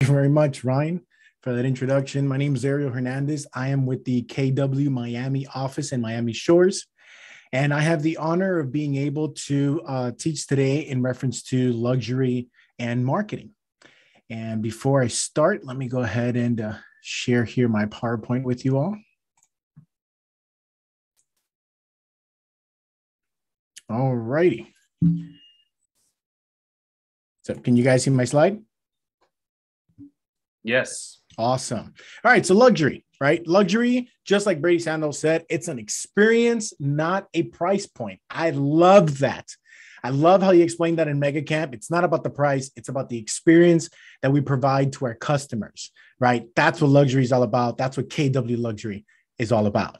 you very much, Ryan, for that introduction. My name is Ariel Hernandez. I am with the KW Miami office in Miami Shores, and I have the honor of being able to teach today in reference to luxury and marketing. And before I start, let me go ahead and share here my PowerPoint with you all. All righty. So can you guys see my slide? Yes. Awesome. All right. So luxury, right? Luxury, just like Brady Sandals said, it's an experience, not a price point. I love that. I love how you explained that in Mega Camp. It's not about the price. It's about the experience that we provide to our customers, right? That's what luxury is all about. That's what KW Luxury is all about.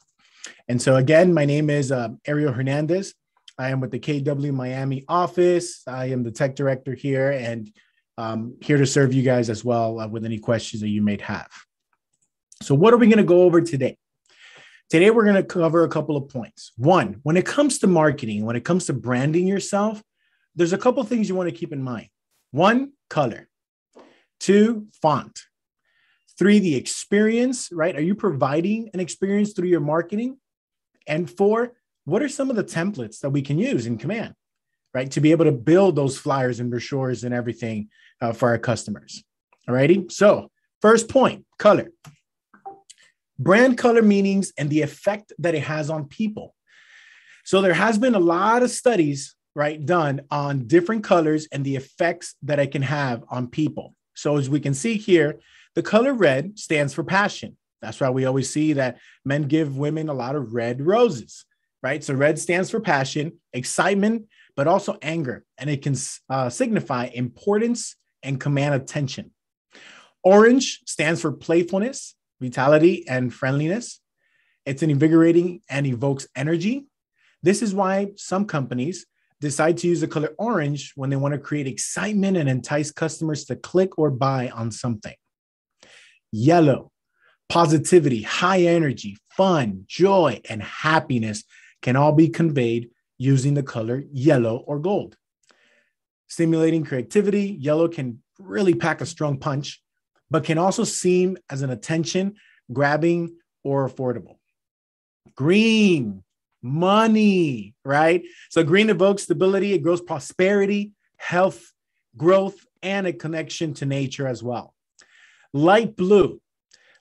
And so again, my name is Ariel Hernandez. I am with the KW Miami office. I am the tech director here and here to serve you guys as well with any questions that you may have. So what are we going to go over today? Today, we're going to cover a couple of points. One, when it comes to marketing, when it comes to branding yourself, there's a couple of things you want to keep in mind. One, color. Two, font. Three, the experience, right? Are you providing an experience through your marketing? And four, what are some of the templates that we can use in Command, right? To be able to build those flyers and brochures and everything for our customers. All righty. So first point, color. Brand color meanings and the effect that it has on people. So there has been a lot of studies, right, done on different colors and the effects that it can have on people. So as we can see here, the color red stands for passion. That's why we always see that men give women a lot of red roses, right? So red stands for passion, excitement, but also anger, and it can signify importance and command attention. Orange stands for playfulness, vitality, and friendliness. It's an invigorating and evokes energy. This is why some companies decide to use the color orange when they want to create excitement and entice customers to click or buy on something. Yellow, positivity, high energy, fun, joy, and happiness can all be conveyed using the color yellow or gold. Stimulating creativity, yellow can really pack a strong punch, but can also seem as an attention grabbing or affordable. Green, money, right? So green evokes stability, it grows prosperity, health, growth, and a connection to nature as well. Light blue,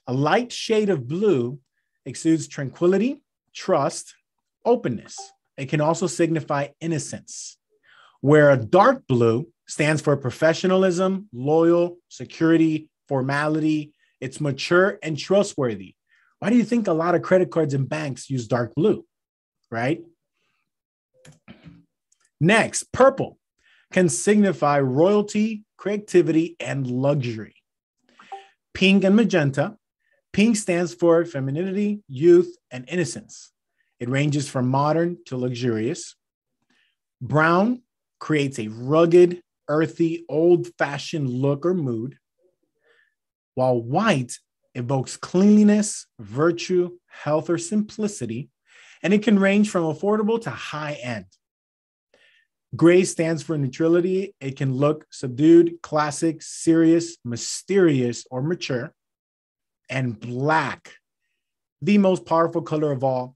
a light shade of blue exudes tranquility, trust, openness. It can also signify innocence, where a dark blue stands for professionalism, loyal, security, formality. It's mature and trustworthy. Why do you think a lot of credit cards and banks use dark blue, right? Next, purple can signify royalty, creativity, and luxury. Pink and magenta. Pink stands for femininity, youth, and innocence. It ranges from modern to luxurious. Brown creates a rugged, earthy, old-fashioned look or mood, while white evokes cleanliness, virtue, health, or simplicity, and it can range from affordable to high-end. Gray stands for neutrality. It can look subdued, classic, serious, mysterious, or mature. And black, the most powerful color of all,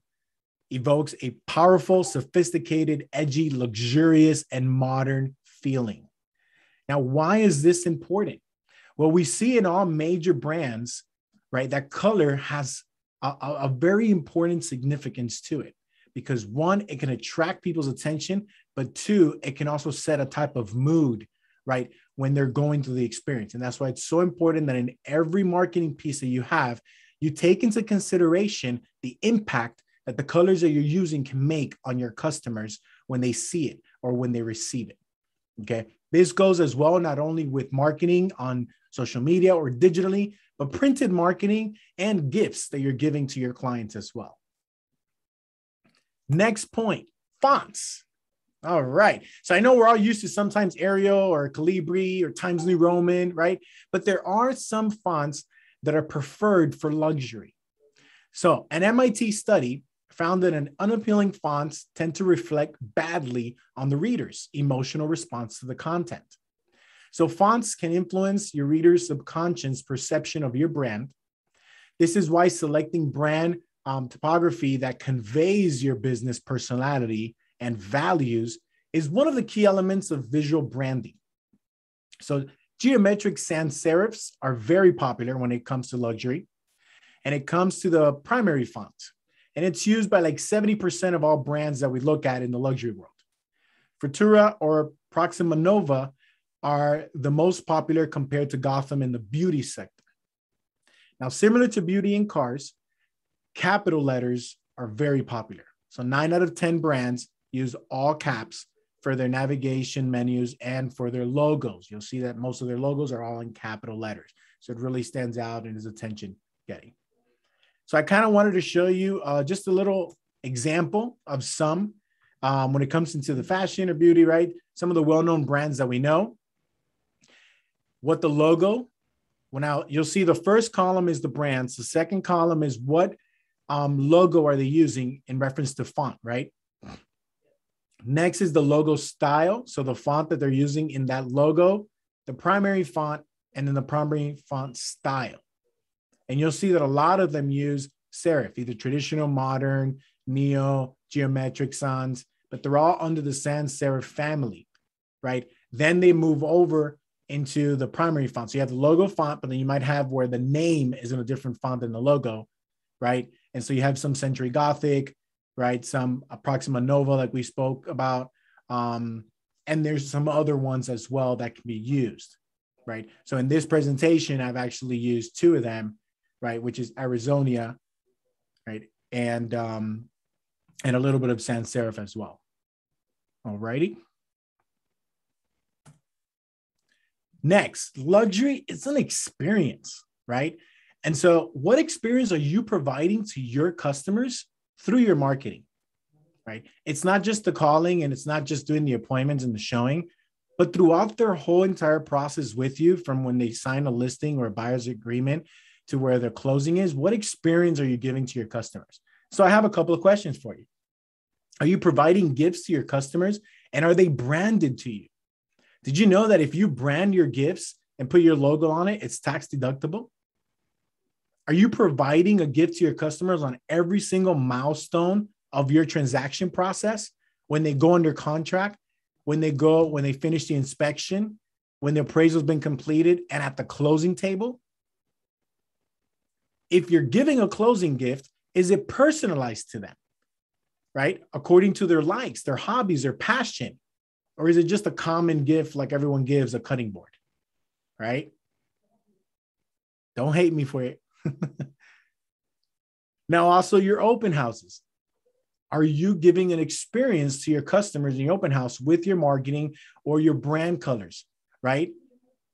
evokes a powerful, sophisticated, edgy, luxurious, and modern feeling. Now, why is this important? Well, we see in all major brands, right, that color has a very important significance to it because one, it can attract people's attention, but two, it can also set a type of mood, right, when they're going through the experience. And that's why it's so important that in every marketing piece that you have, you take into consideration the impact that the colors that you're using can make on your customers when they see it or when they receive it. Okay. This goes as well, not only with marketing on social media or digitally, but printed marketing and gifts that you're giving to your clients as well. Next point, fonts. All right. So I know we're all used to sometimes Arial or Calibri or Times New Roman, right? But there are some fonts that are preferred for luxury. So an MIT study found that an unappealing fonts tend to reflect badly on the reader's emotional response to the content. So fonts can influence your reader's subconscious perception of your brand. This is why selecting brand typography that conveys your business personality and values is one of the key elements of visual branding. So geometric sans serifs are very popular when it comes to luxury, and it comes to the primary font. And it's used by like 70% of all brands that we look at in the luxury world. Futura or Proxima Nova are the most popular compared to Gotham in the beauty sector. Now, similar to beauty and cars, capital letters are very popular. So 9 out of 10 brands use all caps for their navigation menus and for their logos. You'll see that most of their logos are all in capital letters. So it really stands out and is attention getting. So I kind of wanted to show you just a little example of some when it comes into the fashion or beauty, right? Some of the well-known brands that we know. What the logo, well, now you'll see the first column is the brands. The second column is what logo are they using in reference to font, right? Next is the logo style. So the font that they're using in that logo, the primary font, and then the primary font style. And you'll see that a lot of them use serif, either traditional, modern, neo, geometric sans, but they're all under the sans serif family, right? Then they move over into the primary font. So you have the logo font, but then you might have where the name is in a different font than the logo, right? And so you have some Century Gothic, right? Some Proxima Nova, like we spoke about. And there's some other ones as well that can be used, right? So in this presentation, I've actually used 2 of them, right? Which is Arizonia, right? And a little bit of sans serif as well. All righty. Next, luxury is an experience, right? And so what experience are you providing to your customers through your marketing, right? It's not just the calling and it's not just doing the appointments and the showing, but throughout their whole entire process with you, from when they sign a listing or a buyer's agreement to where their closing is, what experience are you giving to your customers? So I have a couple of questions for you. Are you providing gifts to your customers, and are they branded to you? Did you know that if you brand your gifts and put your logo on it, it's tax deductible? Are you providing a gift to your customers on every single milestone of your transaction process? When they go under contract, when they finish the inspection, when the appraisal's been completed, and at the closing table? If you're giving a closing gift, is it personalized to them, right? According to their likes, their hobbies, their passion. Or is it just a common gift like everyone gives a cutting board, right? Don't hate me for it. Now, also your open houses. Are you giving an experience to your customers in your open house with your marketing or your brand colors, right?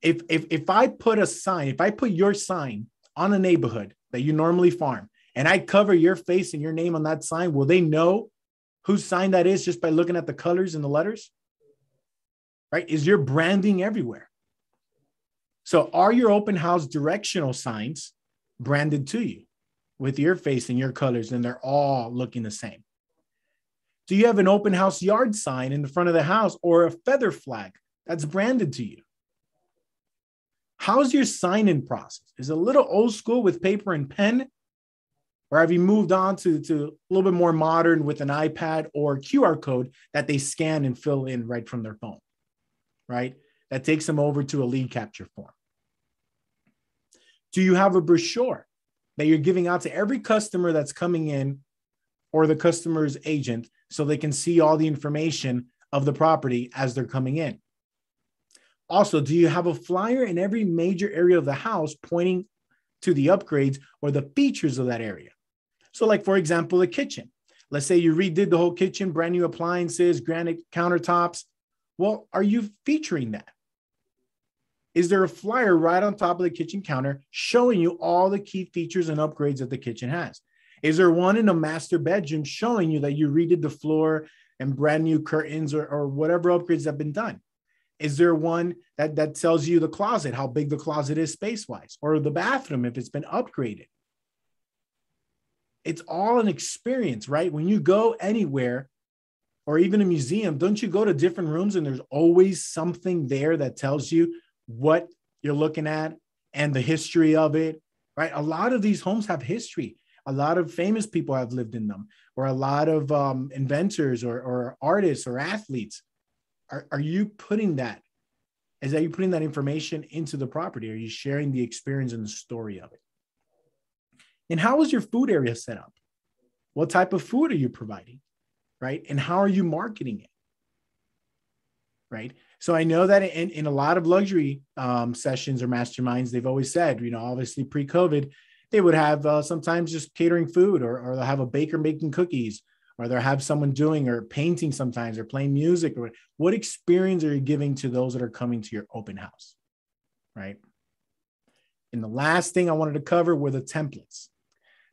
If I put your sign on a neighborhood that you normally farm, and I cover your face and your name on that sign, will they know whose sign that is just by looking at the colors and the letters? Right? Is your branding everywhere? So are your open house directional signs branded to you with your face and your colors, and they're all looking the same? Do you have an open house yard sign in the front of the house or a feather flag that's branded to you? How's your sign-in process? Is it a little old school with paper and pen? Or have you moved on to a little bit more modern with an iPad or QR code that they scan and fill in right from their phone, right? That takes them over to a lead capture form. Do you have a brochure that you're giving out to every customer that's coming in, or the customer's agent, so they can see all the information of the property as they're coming in? Also, do you have a flyer in every major area of the house pointing to the upgrades or the features of that area? So like, for example, the kitchen. Let's say you redid the whole kitchen, brand new appliances, granite countertops. Well, are you featuring that? Is there a flyer right on top of the kitchen counter showing you all the key features and upgrades that the kitchen has? Is there one in the master bedroom showing you that you redid the floor and brand new curtains or whatever upgrades have been done? Is there one that tells you the closet, how big the closet is space-wise, or the bathroom if it's been upgraded? It's all an experience, right? When you go anywhere, or even a museum, don't you go to different rooms and there's always something there that tells you what you're looking at and the history of it, right? A lot of these homes have history. A lot of famous people have lived in them, or a lot of inventors or artists or athletes. Are you putting that? Is that you putting that information into the property? Are you sharing the experience and the story of it? And how is your food area set up? What type of food are you providing, right? And how are you marketing it, right? So I know that in a lot of luxury sessions or masterminds, they've always said, obviously pre-COVID, they would have sometimes just catering food, or they'll have a baker making cookies, or they'll have someone doing or painting sometimes, or playing music. Or what experience are you giving to those that are coming to your open house, right? And the last thing I wanted to cover were the templates.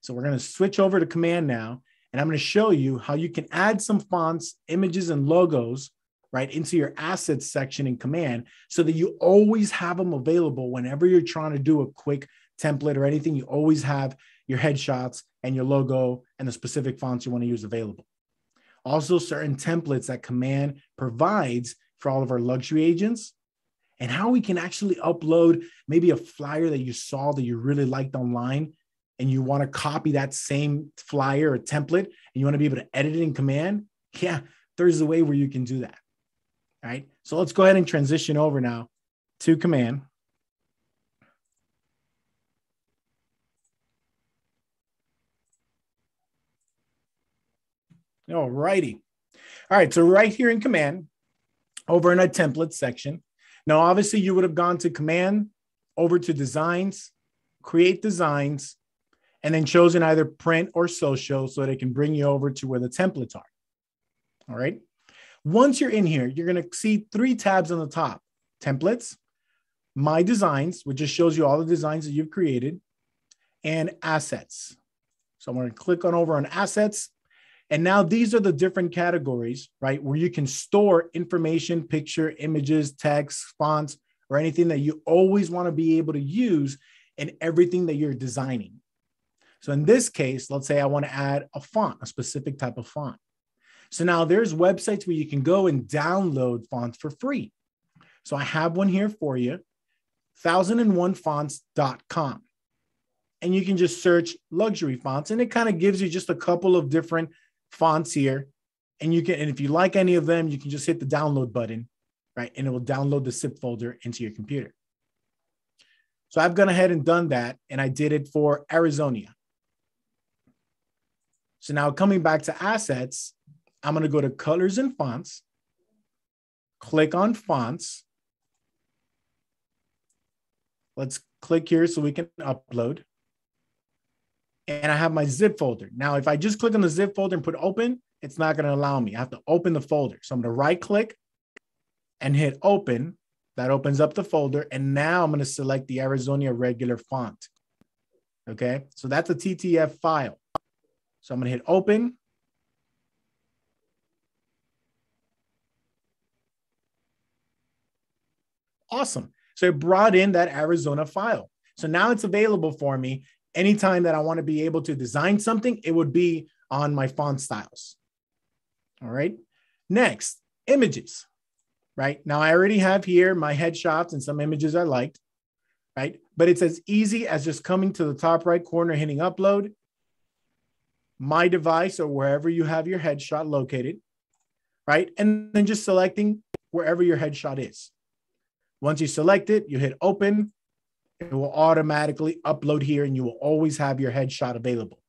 So we're going to switch over to Command now, and I'm going to show you how you can add some fonts, images, and logos, right, into your assets section in Command, so that you always have them available whenever you're trying to do a quick template or anything. You always have your headshots and your logo and the specific fonts you want to use available. Also, certain templates that Command provides for all of our luxury agents, and how we can actually upload maybe a flyer that you saw that you really liked online, and you want to copy that same flyer or template, and you want to be able to edit it in Command. Yeah, there's a way where you can do that. All right. So let's go ahead and transition over now to Command. All righty. All right. So right here in Command, over in our templates section. Now, obviously, you would have gone to Command, over to Designs, Create Designs, and then chosen either Print or Social, so that it can bring you over to where the templates are. All right. Once you're in here, you're going to see 3 tabs on the top: Templates, My Designs, which just shows you all the designs that you've created, and Assets. So I'm going to click on over on Assets. And now these are the different categories, right, where you can store information, picture, images, text, fonts, or anything that you always want to be able to use in everything that you're designing. So in this case, let's say I want to add a font, a specific type of font. So now there's websites where you can go and download fonts for free. So I have one here for you, 1001fonts.com. And you can just search luxury fonts, and it kind of gives you just a couple of different fonts here. And if you like any of them, you can just hit the download button, right? And it will download the zip folder into your computer. So I've gone ahead and done that, and I did it for Arizona. So now coming back to Assets, I'm going to go to Colors and Fonts, click on Fonts. Let's click here so we can upload. And I have my zip folder. Now, if I just click on the zip folder and put open, it's not going to allow me. I have to open the folder. So I'm going to right click and hit open. That opens up the folder. And now I'm going to select the Arizona regular font. Okay. So that's a TTF file. So I'm going to hit open. Awesome. So it brought in that Arizona file. So now it's available for me. Anytime that I want to be able to design something, it would be on my font styles. All right. Next, images. Right now, I already have here my headshots and some images I liked. Right. But it's as easy as just coming to the top right corner, hitting upload, my device, or wherever you have your headshot located. Right. And then just selecting wherever your headshot is. Once you select it, you hit open. It will automatically upload here, and you will always have your headshot available.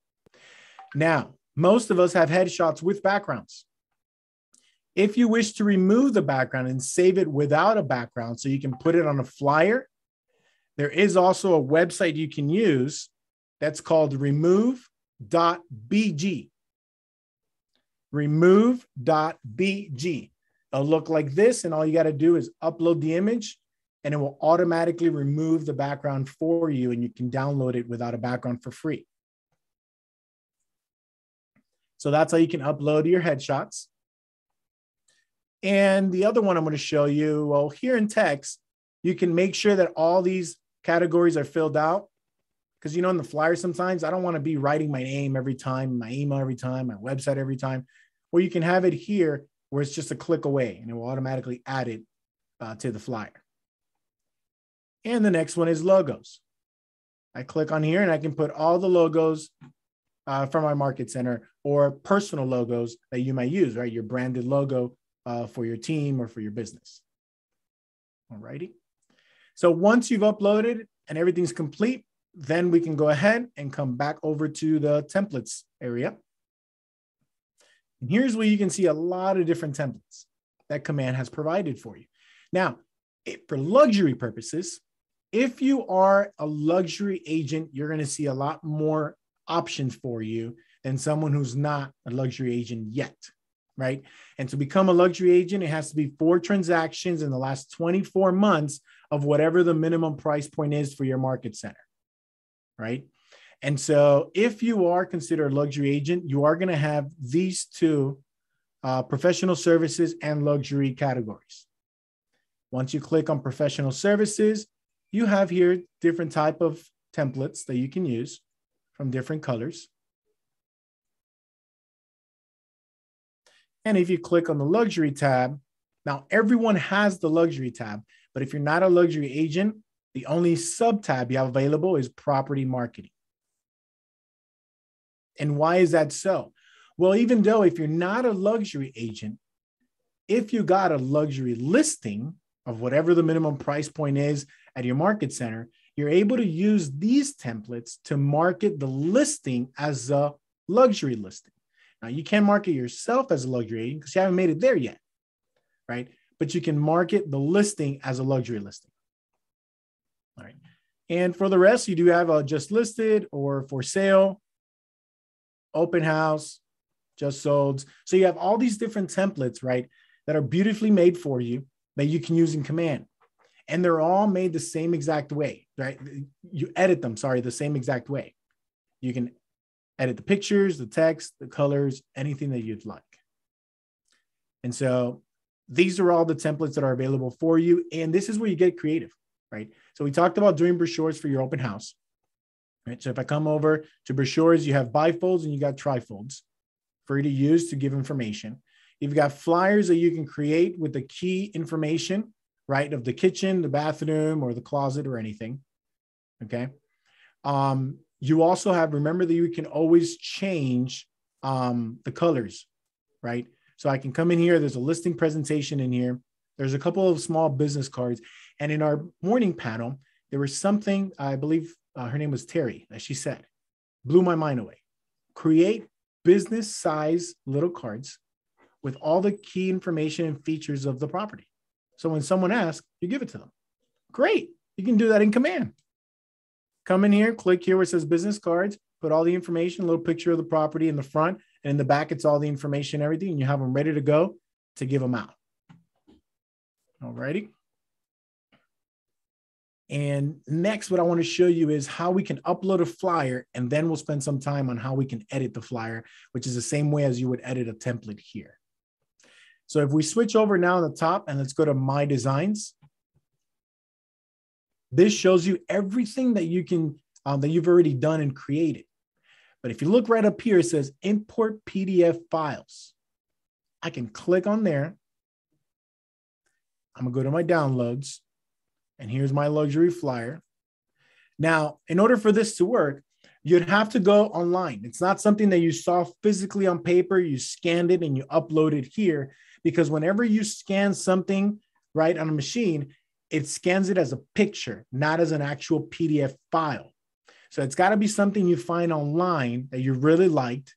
Now, most of us have headshots with backgrounds. If you wish to remove the background and save it without a background so you can put it on a flyer, there is also a website you can use that's called remove.bg. Remove.bg. It'll look like this, and all you got to do is upload the image, and it will automatically remove the background for you, and you can download it without a background for free. So that's how you can upload your headshots. And the other one I'm going to show you, well, here in text, you can make sure that all these categories are filled out. Because, in the flyer, sometimes I don't want to be writing my name every time, my email every time, my website every time. Or you can have it here where it's just a click away, and it will automatically add it to the flyer. And the next one is logos. I click on here and I can put all the logos from my market center or personal logos that you might use, right? Your branded logo for your team or for your business. All righty. So once you've uploaded and everything's complete, then we can go ahead and come back over to the templates area. And here's where you can see a lot of different templates that Command has provided for you. Now, for luxury purposes, if you are a luxury agent, you're going to see a lot more options for you than someone who's not a luxury agent yet, right? And to become a luxury agent, it has to be 4 transactions in the last 24 months of whatever the minimum price point is for your market center, right? And so if you are considered a luxury agent, you are going to have these 2 professional services and luxury categories. Once you click on professional services, you have here different type of templates that you can use from different colors. And if you click on the luxury tab, now everyone has the luxury tab, but if you're not a luxury agent, the only sub tab you have available is property marketing. And why is that so? Well, even though if you're not a luxury agent, if you got a luxury listing of whatever the minimum price point is at your market center, you're able to use these templates to market the listing as a luxury listing. Now, you can't market yourself as a luxury agent because you haven't made it there yet, right? But you can market the listing as a luxury listing. All right. And for the rest, you do have a just listed or for sale, open house, just sold. So you have all these different templates, right, that are beautifully made for you that you can use in Command. And they're all made the same exact way, right? You edit them, the same exact way. You can edit the pictures, the text, the colors, anything that you'd like. And so these are all the templates that are available for you. And this is where you get creative, right? So we talked about doing brochures for your open house, right? So if I come over to brochures, you have bifolds and you got trifolds for you to use to give information. You've got flyers that you can create with the key information, right, of the kitchen, the bathroom, or the closet or anything, okay? You also have, remember that you can always change the colors, right? So I can come in here, there's a listing presentation in here. There's a couple of small business cards. And in our morning panel, there was something, I believe her name was Terry, that she said, blew my mind away. Create business size little cards with all the key information and features of the property. So when someone asks, you give it to them. Great. You can do that in Command. Come in here, click here where it says business cards, put all the information, a little picture of the property in the front, and in the back, it's all the information, everything, and you have them ready to go to give them out. All righty. And next, what I want to show you is how we can upload a flyer, and then we'll spend some time on how we can edit the flyer, which is the same way as you would edit a template here. So if we switch over now on the top and let's go to My Designs, this shows you everything that you can, that you've already done and created. But if you look right up here, it says Import PDF Files. I can click on there. I'm gonna go to my downloads, and here's my luxury flyer. Now, in order for this to work, you'd have to go online. It's not something that you saw physically on paper, you scanned it and you upload it here, because whenever you scan something, right, on a machine, it scans it as a picture, not as an actual PDF file. So it's got to be something you find online that you really liked,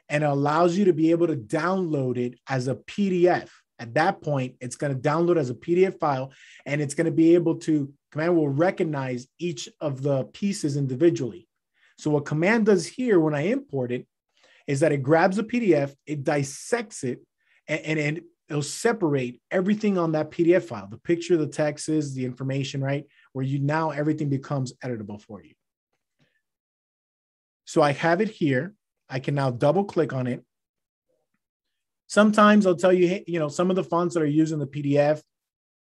and it allows you to be able to download it as a PDF. At that point, it's going to download as a PDF file, and it's going to be able to, Command will recognize each of the pieces individually. So what Command does here when I import it is that it grabs a PDF, it dissects it, and it'll separate everything on that PDF file, the picture, the text, the information, right? Where you now everything becomes editable for you. So I have it here. I can now double click on it. Sometimes I'll tell you, hey, some of the fonts that are used in the PDF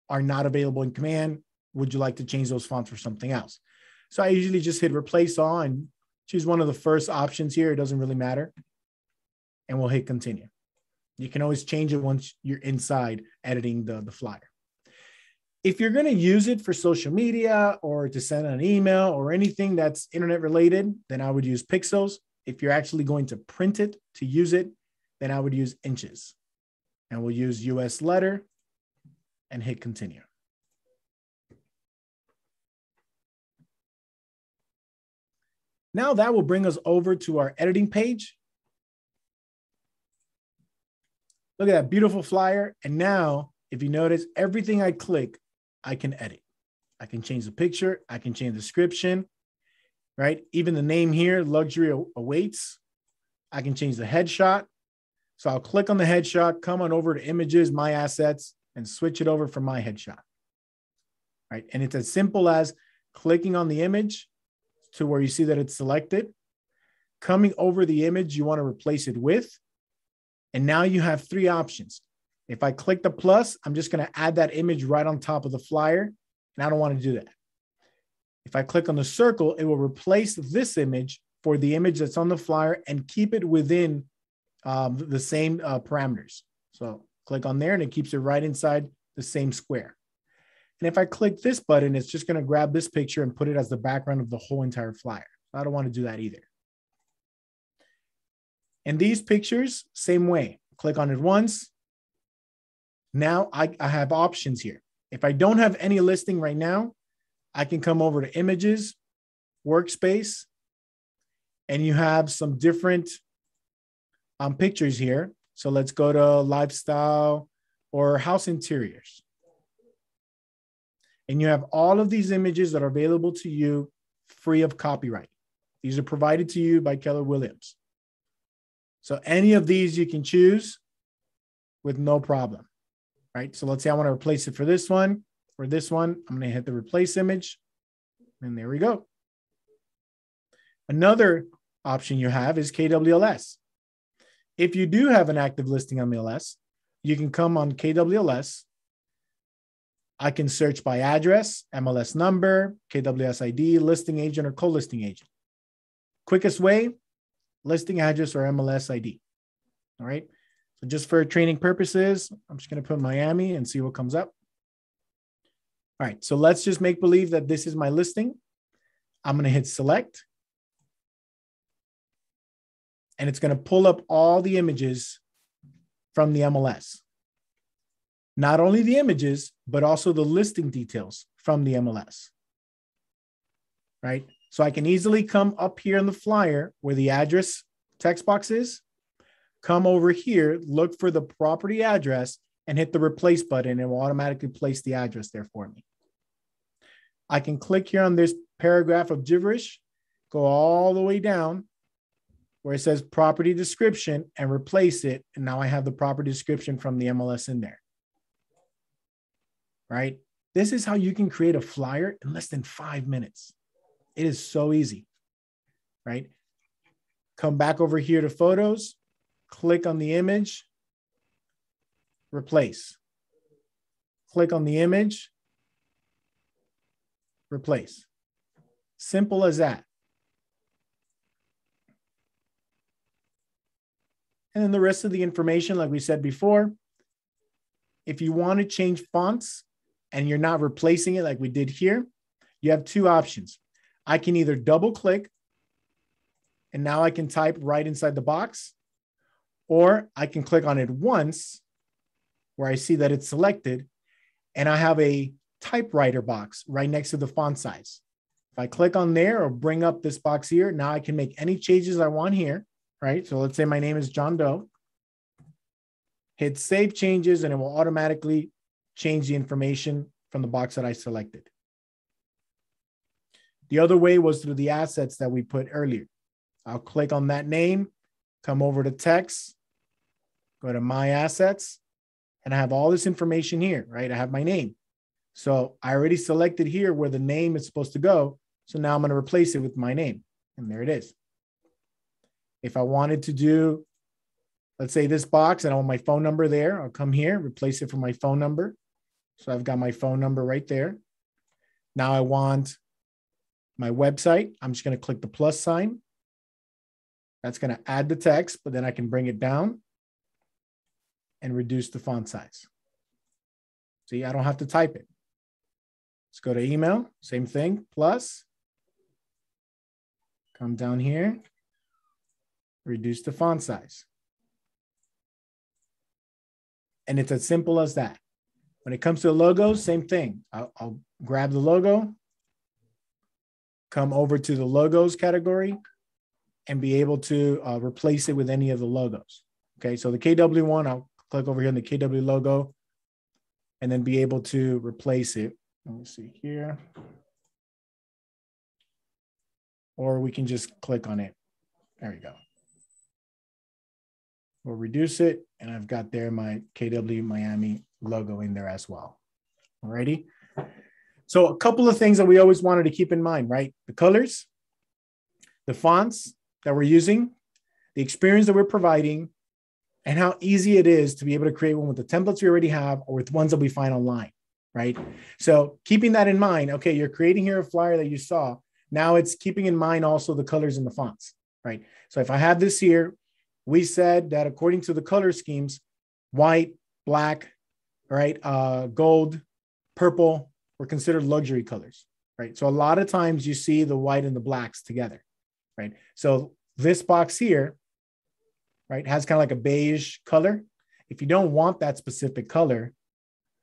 are not available in Command. Would you like to change those fonts for something else? So I usually just hit Replace All and choose one of the first options here. It doesn't really matter. And we'll hit Continue. You can always change it once you're inside editing the flyer. If you're going to use it for social media or to send an email or anything that's internet related, then I would use pixels. If you're actually going to print it to use it, then I would use inches. And we'll use US letter and hit continue. Now that will bring us over to our editing page. Look at that beautiful flyer. And now, if you notice, everything I click, I can edit. I can change the picture. I can change the description, right? Even the name here, luxury awaits. I can change the headshot. So I'll click on the headshot, come on over to images, my assets, and switch it over from my headshot, right? And it's as simple as clicking on the image to where you see that it's selected, coming over the image you want to replace it with. And now you have three options. If I click the plus, I'm just going to add that image right on top of the flyer. And I don't want to do that. If I click on the circle, it will replace this image for the image that's on the flyer and keep it within the same parameters. So click on there and it keeps it right inside the same square. And if I click this button, it's just going to grab this picture and put it as the background of the whole entire flyer. I don't want to do that either. And these pictures, same way. Click on it once. Now I have options here. If I don't have any listing right now, I can come over to images, workspace, and you have some different pictures here. So let's go to lifestyle or house interiors. And you have all of these images that are available to you free of copyright. These are provided to you by Keller Williams. So any of these you can choose with no problem, right? So let's say I want to replace it for this one. For this one, I'm going to hit the replace image. And there we go. Another option you have is KWLS. If you do have an active listing on MLS, you can come on KWLS. I can search by address, MLS number, KWS ID, listing agent, or co-listing agent. Quickest way, listing address or MLS ID. All right. So just for training purposes, I'm just going to put Miami and see what comes up. All right. So let's just make believe that this is my listing. I'm going to hit select. And it's going to pull up all the images from the MLS. Not only the images, but also the listing details from the MLS. Right? So I can easily come up here in the flyer where the address text box is, come over here, look for the property address, and hit the replace button. And it will automatically place the address there for me. I can click here on this paragraph of gibberish, go all the way down where it says property description and replace it. And now I have the property description from the MLS in there. Right? This is how you can create a flyer in less than 5 minutes. It is so easy, right? Come back over here to photos, click on the image, replace. Click on the image, replace. Simple as that. And then the rest of the information, like we said before, if you want to change fonts and you're not replacing it like we did here, you have two options. I can either double click and now I can type right inside the box, or I can click on it once where I see that it's selected and I have a typewriter box right next to the font size. If I click on there or bring up this box here, now I can make any changes I want here, right? So let's say my name is John Doe. Hit save changes and it will automatically change the information from the box that I selected. The other way was through the assets that we put earlier. I'll click on that name, come over to text, go to my assets, and I have all this information here, right? I have my name. So I already selected here where the name is supposed to go. So now I'm going to replace it with my name. And there it is. If I wanted to do, let's say this box and I want my phone number there, I'll come here, replace it for my phone number. So I've got my phone number right there. Now I want my website. I'm just going to click the plus sign. That's going to add the text, but then I can bring it down and reduce the font size. See, I don't have to type it. Let's go to email, same thing, plus. Come down here, reduce the font size. And it's as simple as that. When it comes to logos, same thing. I'll grab the logo, come over to the logos category, and be able to replace it with any of the logos. Okay, so the KW one, I'll click over here on the KW logo and then be able to replace it. Let me see here. Or we can just click on it. There we go. We'll reduce it, and I've got there my KW Miami logo in there as well. Alrighty. So a couple of things that we always wanted to keep in mind, right? The colors, the fonts that we're using, the experience that we're providing, and how easy it is to be able to create one with the templates we already have or with ones that we find online, right? So keeping that in mind, okay, you're creating here a flyer that you saw. Now it's keeping in mind also the colors and the fonts, right? So if I have this here, we said that according to the color schemes, white, black, right, gold, purple were considered luxury colors, right? So a lot of times you see the white and the blacks together, right? So this box here, right, has kind of like a beige color. If you don't want that specific color,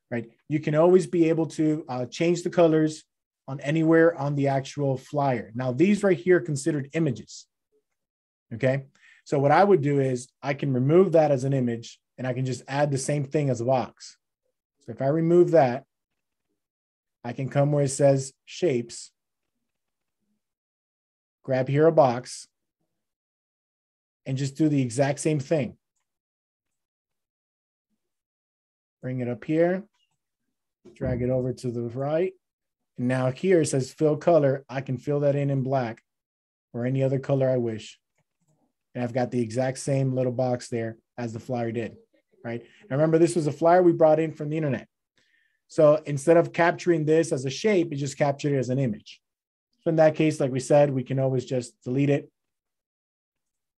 right, you can always be able to change the colors on anywhere on the actual flyer. Now, these right here are considered images, okay? So what I would do is I can remove that as an image and I can just add the same thing as a box. So if I remove that, I can come where it says shapes, grab here a box, and just do the exact same thing. Bring it up here, drag it over to the right. And now here it says fill color. I can fill that in black or any other color I wish. And I've got the exact same little box there as the flyer did, right? And remember, this was a flyer we brought in from the internet. So instead of capturing this as a shape, it just captured it as an image. So in that case, like we said, we can always just delete it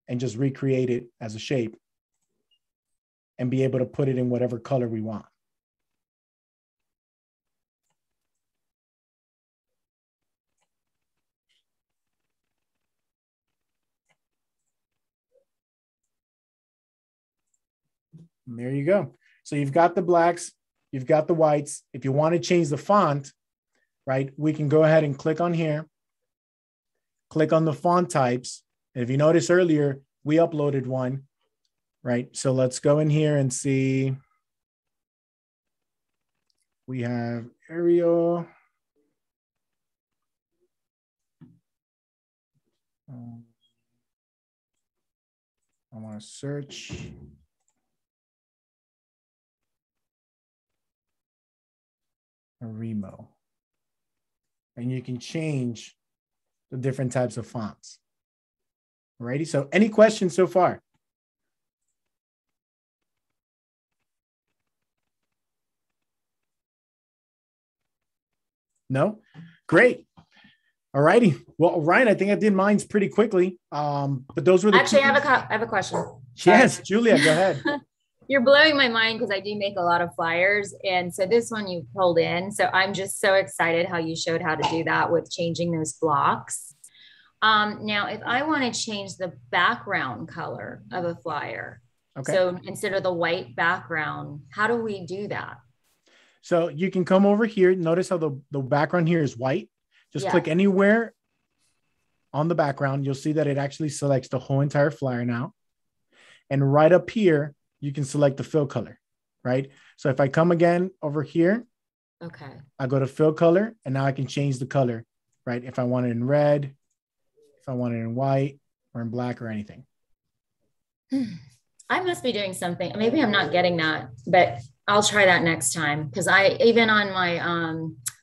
and just recreate it as a shape and be able to put it in whatever color we want. And there you go. So you've got the blacks, you've got the whites. If you want to change the font, right, we can go ahead and click on here, click on the font types. And if you notice earlier, we uploaded one, right? So let's go in here and see. We have Ariel. I want to search. A Remo. And you can change the different types of fonts. Alrighty, so any questions so far? No? Great. Alrighty. Well, Ryan, I think I did mine's pretty quickly. But those were the Actually, I have a question. Yes, Julia, go ahead. You're blowing my mind because I do make a lot of flyers. And so this one you pulled in. So I'm just so excited how you showed how to do that with changing those blocks. Now, if I want to change the background color of a flyer, okay, so instead of the white background, how do we do that? So you can come over here. Notice how the background here is white. Just click anywhere on the background. You'll see that it actually selects the whole entire flyer now. And right up here, you can select the fill color, right? So if I come again over here, okay, I go to fill color, and now I can change the color, right? If I want it in red, if I want it in white or in black or anything. I must be doing something. Maybe I'm not getting that, but I'll try that next time. Because even on my,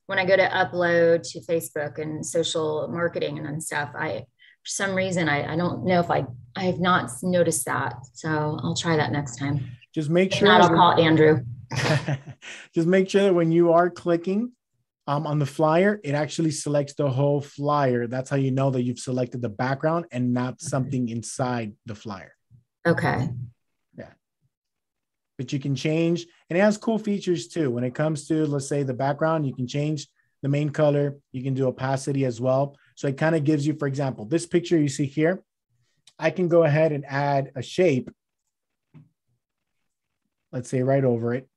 when I go to upload to Facebook and social marketing and stuff, for some reason, I don't know if I have not noticed that. So I'll try that next time. Just make sure. If not, I'll call Andrew. Just make sure that when you are clicking on the flyer, it actually selects the whole flyer. That's how you know that you've selected the background and not something inside the flyer. Okay. Yeah. But you can change, and it has cool features too. When it comes to, let's say, the background, you can change the main color. You can do opacity as well. So it kind of gives you, for example, this picture you see here, I can go ahead and add a shape. Let's say right over it.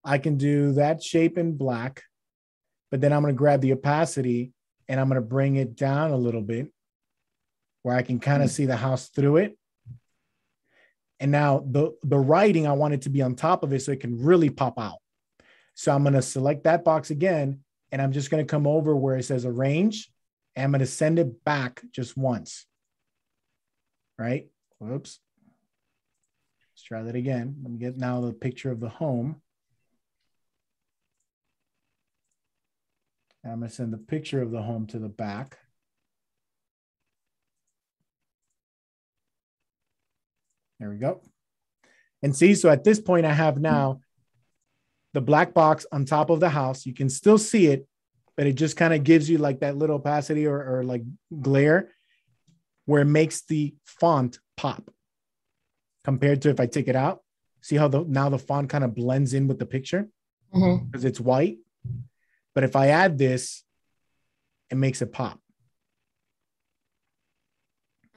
I can do that shape in black, but then I'm going to grab the opacity and I'm going to bring it down a little bit where I can kind of see the house through it. And now the writing, I want it to be on top of it so it can really pop out. So I'm going to select that box again, and I'm just going to come over where it says arrange, and I'm going to send it back just once. Right? Whoops. Let's try that again. Let me get now the picture of the home. And I'm going to send the picture of the home to the back. There we go. And see, so at this point, I have now the black box on top of the house. You can still see it, but it just kind of gives you like that little opacity or like glare where it makes the font pop compared to if I take it out. See how now the font kind of blends in with the picture because it's white. But if I add this, it makes it pop.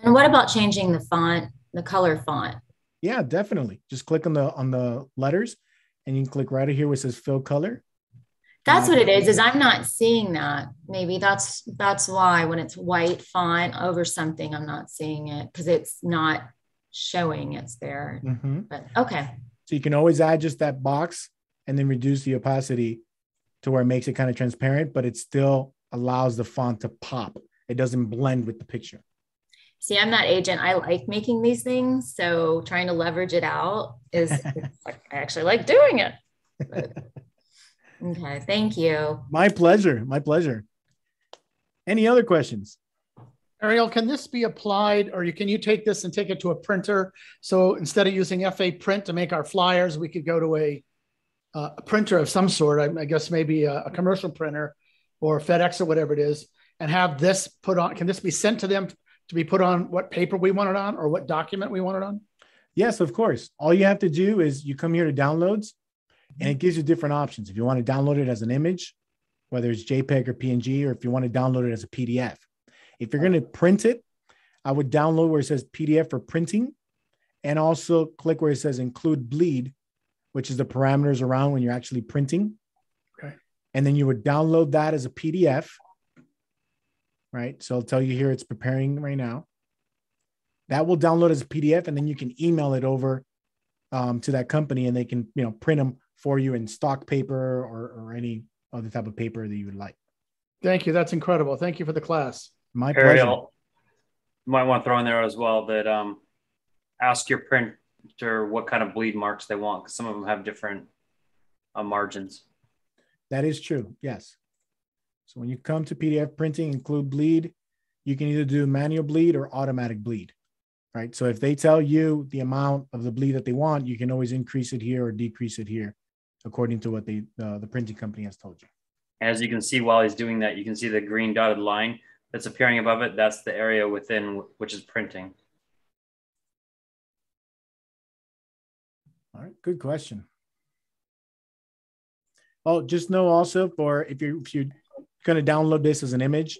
And what about changing the font, the color font? Yeah, definitely. Just click on the letters and you can click right here where it says fill color. That's what it is I'm not seeing that. Maybe that's why when it's white font over something, I'm not seeing it because it's not showing it's there. But okay. So you can always add just that box and then reduce the opacity to where it makes it kind of transparent, but it still allows the font to pop. It doesn't blend with the picture. See, I'm that agent. I like making these things. So trying to leverage it out is I actually like doing it. But, okay. Thank you. My pleasure. My pleasure. Any other questions? Ariel, can this be applied or can you take this and take it to a printer? So instead of using FA print to make our flyers, we could go to a printer of some sort. I guess maybe a commercial printer or FedEx or whatever it is, and have this put on. Can this be sent to them to be put on what paper we want it on or what document we want it on? Yes, of course. All you have to do is you come here to downloads and it gives you different options. If you want to download it as an image, whether it's JPEG or PNG, or if you want to download it as a PDF. If you're going to print it, I would download where it says PDF for printing and also click where it says include bleed, which is the parameters around when you're actually printing. Okay. And then you would download that as a PDF. Right. So I'll tell you here, it's preparing right now. That will download as a PDF, and then you can email it over to that company, and they can, print them for you in stock paper or any other type of paper that you would like. Thank you. That's incredible. Thank you for the class. My pleasure. Ariel, you might want to throw in there as well that ask your printer what kind of bleed marks they want, because some of them have different margins. That is true. Yes. So when you come to PDF printing, include bleed, you can either do manual bleed or automatic bleed, right? So if they tell you the amount of the bleed that they want, you can always increase it here or decrease it here, according to what the printing company has told you. As you can see, while he's doing that, you can see the green dotted line that's appearing above it. That's the area within which is printing. All right, good question. Oh, just know also for if you're going to download this as an image,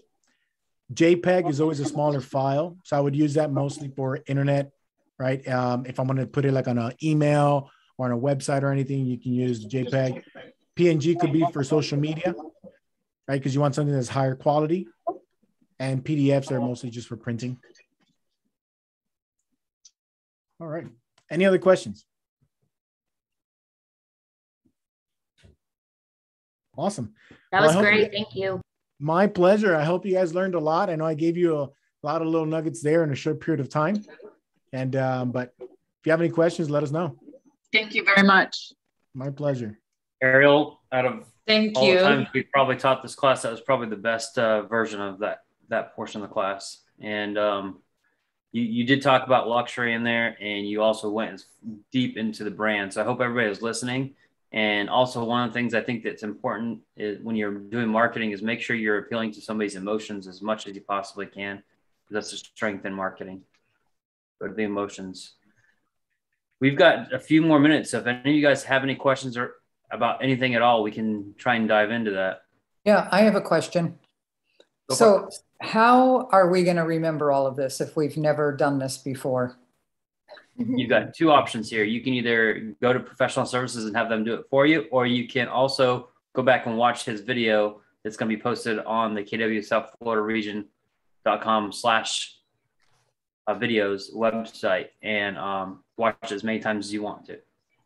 JPEG is always a smaller file. So I would use that mostly for internet, right? If I'm going to put it like on an email or on a website or anything, you can use JPEG. PNG could be for social media, right? Because you want something that's higher quality. And PDFs are mostly just for printing. All right. Any other questions? Awesome. That was great. Thank you. My pleasure. I hope you guys learned a lot. I know I gave you a lot of little nuggets there in a short period of time. And but if you have any questions, let us know. Thank you very much. My pleasure. Ariel, out of Thank all you. the times we probably taught this class, that was probably the best version of that portion of the class. And you did talk about luxury in there, and you also went deep into the brand. So I hope everybody was listening. And also one of the things I think that's important is when you're doing marketing is make sure you're appealing to somebody's emotions as much as you possibly can. That's a strength in marketing. Go to the emotions. we've got a few more minutes. So if any of you guys have any questions or about anything at all, we can try and dive into that. Yeah, I have a question. Go So how are we going to remember all of this if we've never done this before? You've got two options here. You can either go to professional services and have them do it for you, or you can also go back and watch his video that's going to be posted on the KW South Florida region.com/videos website and watch as many times as you want to.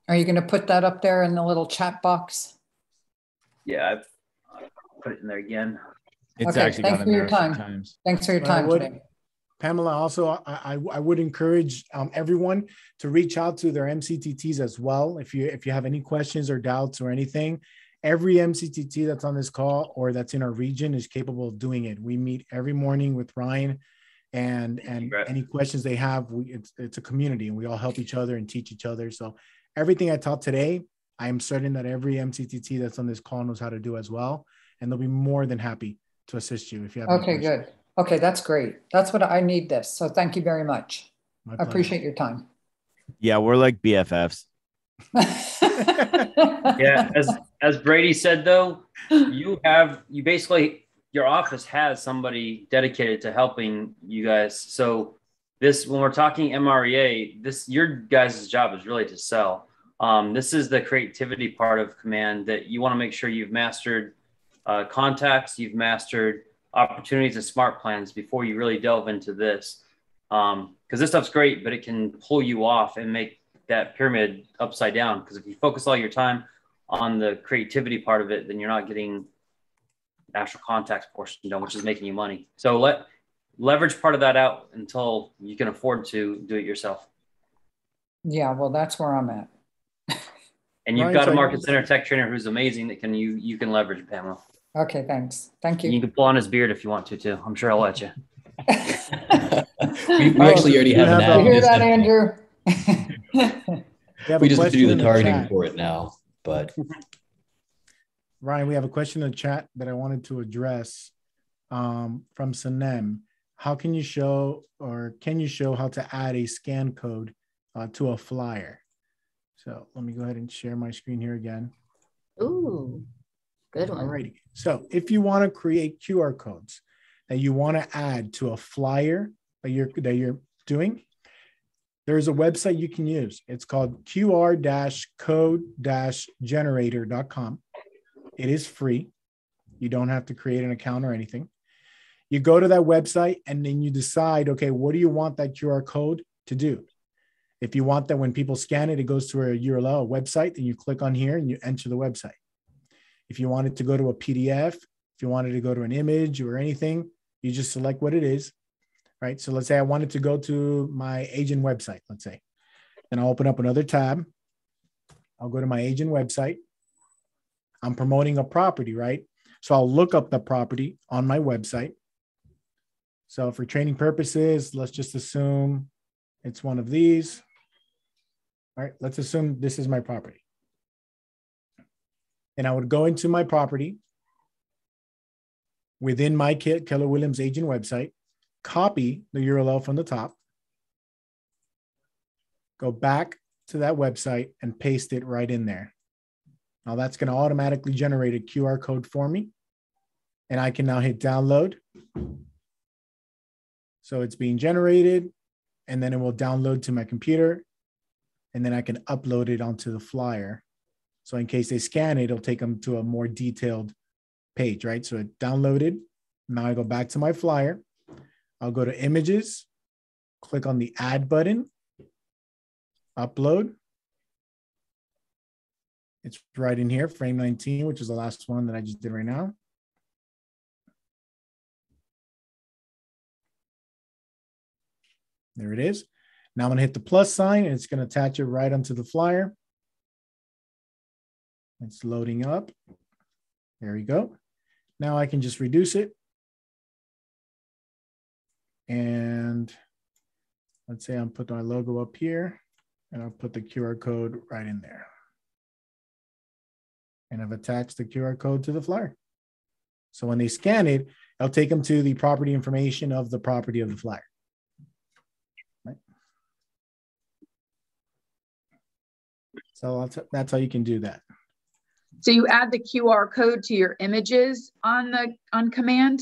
Are you going to put that up there in the little chat box? Yeah, I've put it in there again. It's Okay, actually thanks gone for in your there a few time. times. Thanks for your Well, I time would- today. Pamela, also, I would encourage everyone to reach out to their MCTTs as well. If you have any questions or doubts or anything, every MCTT that's on this call or that's in our region is capable of doing it. We meet every morning with Ryan, and any questions they have, it's a community and we all help each other and teach each other. So everything I taught today, I am certain that every MCTT that's on this call knows how to do as well, and they'll be more than happy to assist you if you have any Okay, questions. good. Okay, that's great. That's what I need this. So thank you very much. My I pleasure. appreciate your time. Yeah, we're like BFFs. Yeah, as Brady said though, you basically, your office has somebody dedicated to helping you guys. So this, when we're talking MREA, your guys' job is really to sell. This is the creativity part of command that you want to make sure you've mastered contacts, you've mastered opportunities and smart plans before you really delve into this. Because this stuff's great, but it can pull you off and make that pyramid upside down. Because if you focus all your time on the creativity part of it, then you're not getting the actual contacts portion done, which is making you money. So leverage part of that out until you can afford to do it yourself. Yeah, well, that's where I'm at. And you've Ryan, got a so- market center tech trainer who's amazing that you can leverage, Pamela. Okay, thanks. Thank You you. can pull on his beard if you want to too. I'm sure I'll let you. We actually already have an You ad. You hear that, system. Andrew? We have We a just have to question do in the targeting chat. for it now, but Ryan, we have a question in the chat that I wanted to address from Sanem. Can you show how to add a scan code to a flyer? So let me go ahead and share my screen here again. Ooh, good one. Alrighty. So if you want to create QR codes that you want to add to a flyer that you're doing, there's a website you can use. It's called qr-code-generator.com. It is free. You don't have to create an account or anything. You go to that website and then you decide, okay, what do you want that QR code to do? If you want that when people scan it, it goes to a URL, a website, then you click on here and you enter the website. If you want it to go to a PDF, if you wanted to go to an image or anything, you just select what it is, right? So let's say I wanted to go to my agent website, let's say. Then I'll open up another tab. I'll go to my agent website. I'm promoting a property, right? So I'll look up the property on my website. So for training purposes, let's just assume it's one of these. All right, let's assume this is my property. And I would go into my property within my Keller Williams agent website, copy the URL from the top, go back to that website and paste it right in there. Now that's going to automatically generate a QR code for me. And I can now hit download. So it's being generated and then it will download to my computer and then I can upload it onto the flyer. So in case they scan it, it'll take them to a more detailed page, right? So it downloaded. Now I go back to my flyer. I'll go to images, click on the add button, upload. It's right in here, frame 19, which is the last one that I just did right now. There it is. Now I'm going to hit the plus sign and it's going to attach it right onto the flyer. It's loading up. There we go. Now I can just reduce it. And let's say I'm putting my logo up here and I'll put the QR code right in there. And I've attached the QR code to the flyer. So when they scan it, I'll take them to the property information of the property of the flyer. Right. So that's how you can do that. So you add the QR code to your images on command?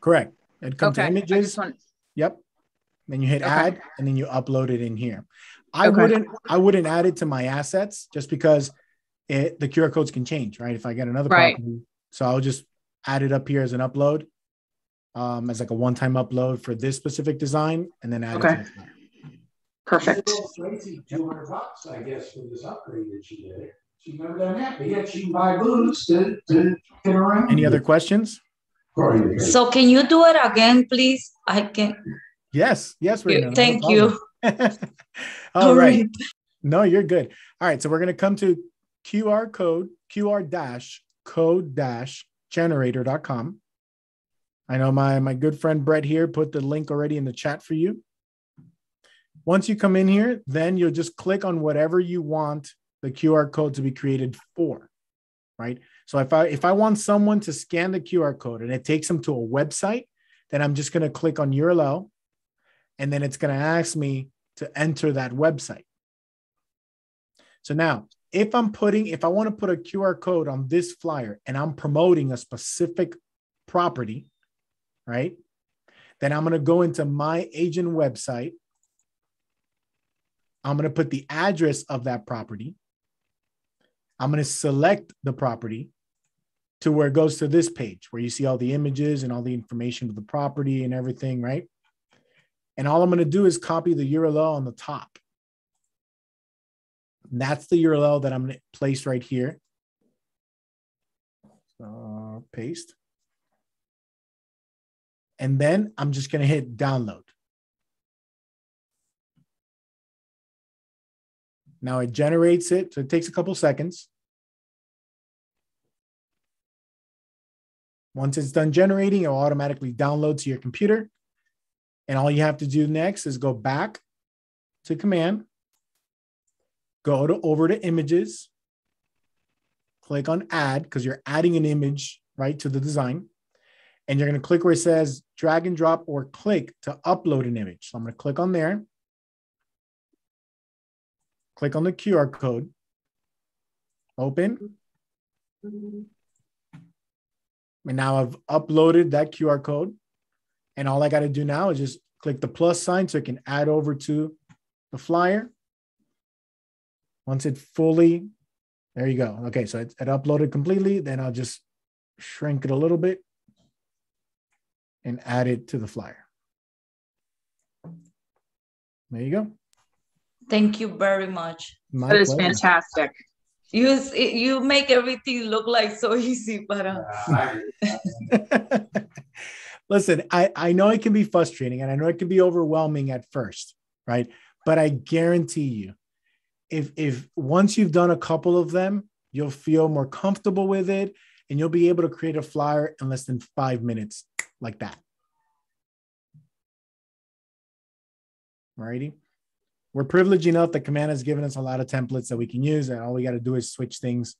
Correct. It comes to Okay. images. Yep. Then you hit add, and then you upload it in here. I wouldn't add it to my assets just because the QR codes can change, right? If I get another property, so I'll just add it up here as an upload, as like a one-time upload for this specific design, and then add it to the flyer. Perfect. $200, I guess, for this upgrade that she did. She's never done that, but yeah, she can buy boots to get around. Any other questions? So can you do it again, please? I can. Yes, Rena. Thank you. All right. No, you're good. All right, so we're going to come to QR-code-generator.com. I know my good friend Brett here put the link already in the chat for you. Once you come in here, then you'll just click on whatever you want the QR code to be created for, right? So if I want someone to scan the QR code and it takes them to a website, then I'm just going to click on URL, and then it's going to ask me to enter that website. So now, if I want to put a QR code on this flyer and I'm promoting a specific property, right? Then I'm going to go into my agent website. I'm going to put the address of that property. I'm going to select the property to where it goes to this page where you see all the images and all the information of the property and everything, right? And all I'm going to do is copy the URL on the top. And that's the URL that I'm going to place right here. Paste. And then I'm just going to hit download. Now it generates it, so it takes a couple seconds. Once it's done generating, it will automatically download to your computer. And all you have to do next is go back to command, go over to images, click on add, because you're adding an image, right, to the design. And you're going to click where it says drag and drop or click to upload an image. So I'm going to click on there. Click on the QR code, open. And now I've uploaded that QR code. And all I got to do now is just click the plus sign so it can add over to the flyer. Once it fully, there you go. Okay, so it uploaded completely. Then I'll just shrink it a little bit and add it to the flyer. There you go. Thank you very much. That is fantastic. You make everything look like so easy, but listen, I know it can be frustrating and I know it can be overwhelming at first, right? But I guarantee you, if once you've done a couple of them, you'll feel more comfortable with it and you'll be able to create a flyer in less than 5 minutes like that. Alrighty. We're privileged enough that Command has given us a lot of templates that we can use, and all we got to do is switch things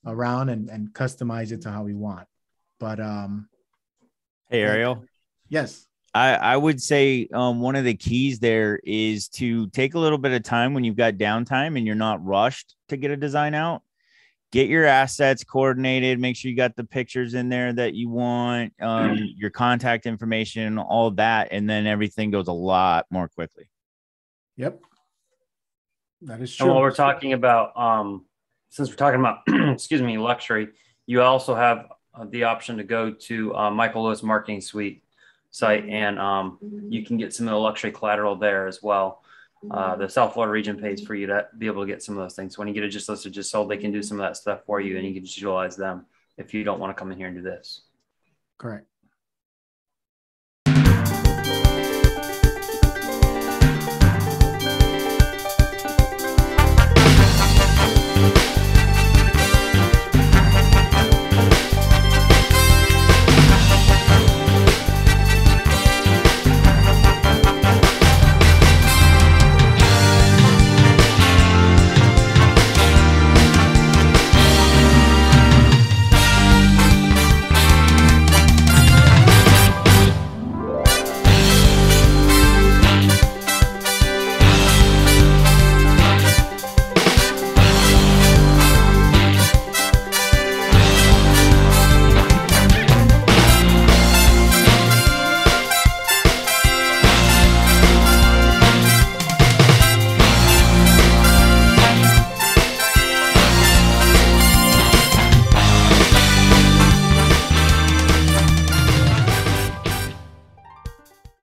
around and customize it to how we want. But hey, Ariel. Yes. I would say one of the keys there is to take a little bit of time when you've got downtime and you're not rushed to get a design out. Get your assets coordinated. Make sure you got the pictures in there that you want, your contact information, all that, and then everything goes a lot more quickly. Yep. That is true. And while we're talking about, since we're talking about, excuse me, luxury, you also have the option to go to Michael Lewis Marketing Suite site, and you can get some of the luxury collateral there as well. The South Florida region pays for you to be able to get some of those things. So when you get a just listed, just sold, they can do some of that stuff for you, and you can just utilize them if you don't want to come in here and do this. Correct.